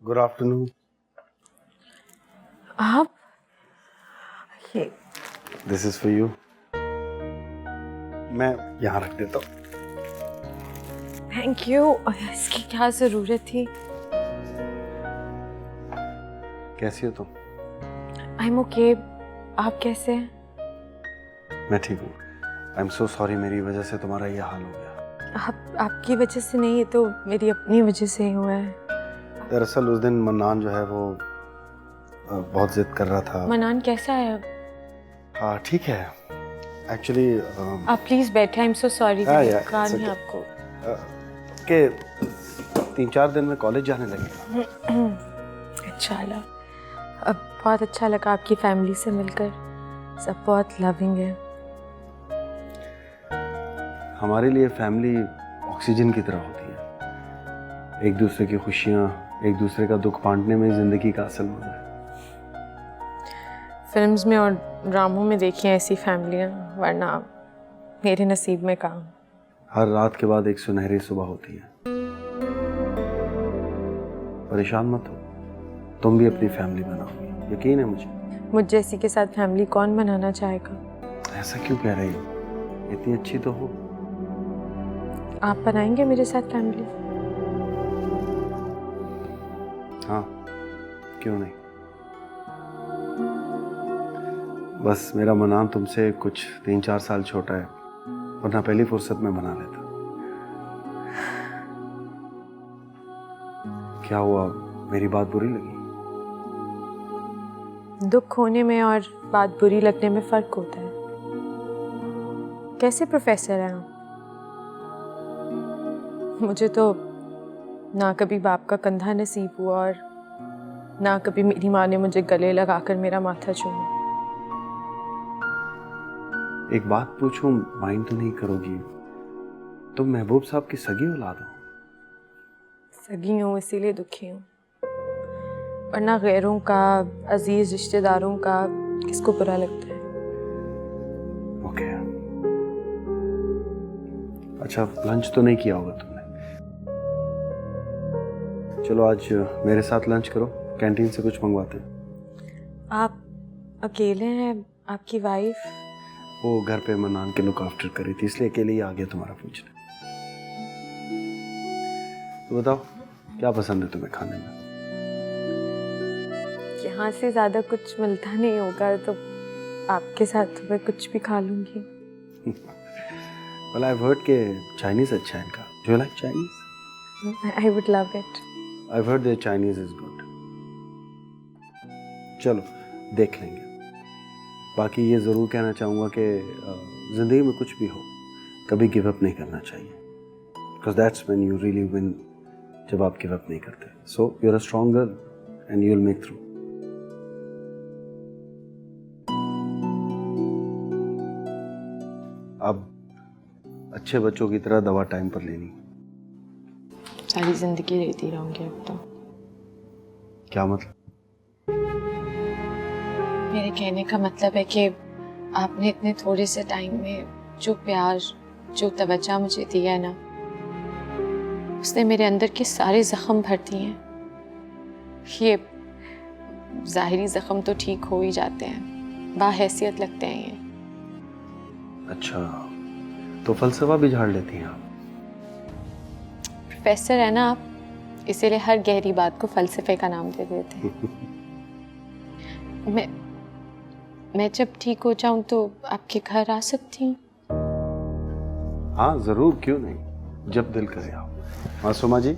Good afternoon. आप ये this is for you. मैं यहाँ रख देता हूँ। Thank you. इसकी क्या जरूरत थी? कैसी हो तुम? I am okay. आप कैसे हैं? मैं ठीक हूँ। आई एम सो सॉरी, मेरी वजह से तुम्हारा ये हाल हो गया। आपकी वजह से नहीं, ये तो मेरी अपनी वजह से ही हुआ है। दरअसल उस दिन मन्नान जो है वो बहुत जिद कर रहा था। मनान कैसा है अब? हाँ ठीक है एक्चुअली। आप प्लीज बैठे। I am so sorry. कान है आपको के 3-4 दिन में कॉलेज जाने लगेगा। अच्छा लगा। अब बहुत अच्छा लगा आपकी फैमिली से मिलकर। सब बहुत लविंग है। हमारे लिए फैमिली ऑक्सीजन की तरह होती है। एक दूसरे की खुशियाँ, एक दूसरे का दुख बांटने में जिंदगी का असल मजा है। फिल्म्स में और ड्रामों में देखी हैं ऐसी फैमिलियाँ, वरना मेरे नसीब में कहाँ। हर रात के बाद एक सुनहरी सुबह होती है। परेशान मत हो, तुम भी अपनी फैमिली बनाओगी, यकीन है मुझे। मुझ जैसी के साथ फैमिली कौन बनाना चाहेगा? ऐसा क्यों कह रही हो? इतनी अच्छी तो हो। आप बनाएंगे मेरे साथ फैमिली? हाँ क्यों नहीं। बस मेरा मनान तुमसे कुछ 3-4 साल छोटा है, वरना पहली फुर्सत में बना लेता। क्या हुआ, मेरी बात बुरी लगी? दुख होने में और बात बुरी लगने में फर्क होता है। कैसे प्रोफेसर हैं आप? मुझे तो ना कभी बाप का कंधा नसीब हुआ और ना कभी मेरी माँ ने मुझे गले लगाकर मेरा माथा चूमा। एक बात पूछूं, माइंड तो नहीं करोगी? तुम महबूब साहब की सगी औलाद हो? सगी हूँ इसीलिए दुखी हूँ, वरना गैरों का, अजीज रिश्तेदारों का किसको बुरा लगता है। ओके। अच्छा लंच तो नहीं किया होगा तुमने? चलो आज मेरे साथ लंच करो, कैंटीन से कुछ मंगवाते हैं। आप अकेले हैं? आपकी वाइफ? वो घर पे मनान के लुक आफ्टर करी थी, इसलिए अकेले ही आ गया तुम्हारा पूछने। तो बताओ क्या पसंद है तुम्हें खाने में? यहाँ से ज्यादा कुछ मिलता नहीं होगा तो आपके साथ मैं कुछ भी खा लूंगी। Well, I've heard के चाइनीज अच्छा है इनका। Do you like Chinese? I would love it. I've heard their Chinese is good. चलो देख लेंगे। बाकी ये ज़रूर कहना चाहूँगा कि ज़िंदगी में कुछ भी हो, कभी गिव अप नहीं करना चाहिए। Because that's when you really win, जब आप गिव अप नहीं करते। So you're a strong girl and you'll make through. अब अच्छे बच्चों की तरह दवा टाइम पर लेनी। सारी जिंदगी रहती रहूंगी अब तो। क्या मतलब? मेरे कहने का मतलब है कि आपने इतने थोड़े से टाइम में जो प्यार, जो तवज्जो मुझे दिया है ना, उसने मेरे अंदर के सारे जख्म भर दिए हैं। ये ज़ाहिरी जख्म तो ठीक हो ही जाते हैं, बाहैसियत लगते हैं ये। अच्छा तो फलसफा भी झाड़ लेती हैं आप? प्रोफेसर है ना आप, इसीलिए हर गहरी बात को फलसफे का नाम दे देते हैं। मैं जब ठीक हो जाऊं तो आपके घर आ सकती हूँ? हाँ ज़रूर, क्यों नहीं, जब दिल करे आओ। मासूमा जी,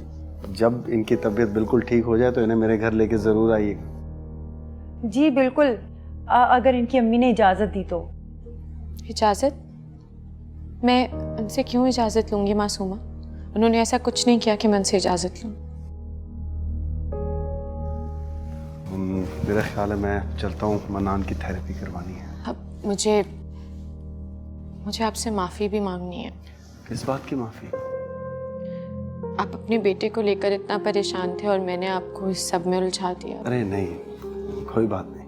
जब इनकी तबीयत बिल्कुल ठीक हो जाए तो इन्हें मेरे घर लेके ज़रूर आइएगा। जी बिल्कुल, अगर इनकी अम्मी ने इजाज़त दी तो। इजाज़त? मैं उनसे क्यों इजाज़त लूँगी मासूमा? उन्होंने ऐसा कुछ नहीं किया कि मैं उनसे इजाज़त लूँ। मेरा ख्याल है मैं चलता हूँ, मनान की थेरेपी करवानी है। अब मुझे आपसे माफ़ी भी मांगनी है। किस बात की माफ़ी? आप अपने बेटे को लेकर इतना परेशान थे और मैंने आपको इस सब में उलझा दिया। अरे नहीं, कोई बात नहीं,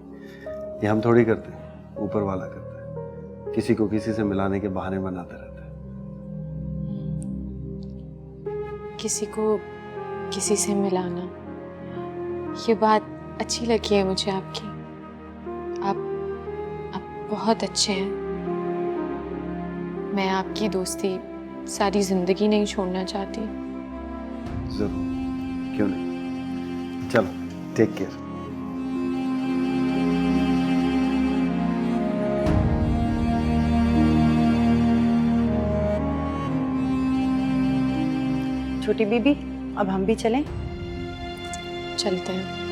ये हम थोड़ी करते हैं, ऊपर वाला करता है। किसी को किसी से मिलाने के बहाने बनाते रहता है। किसी को किसी से मिलाना, ये बात अच्छी लगी है मुझे आपकी। आप बहुत अच्छे हैं। मैं आपकी दोस्ती सारी जिंदगी नहीं छोड़ना चाहती। जरूर, क्यों नहीं। चलो, टेक केयर। छोटी बीबी, अब हम भी चलें? चलते हैं।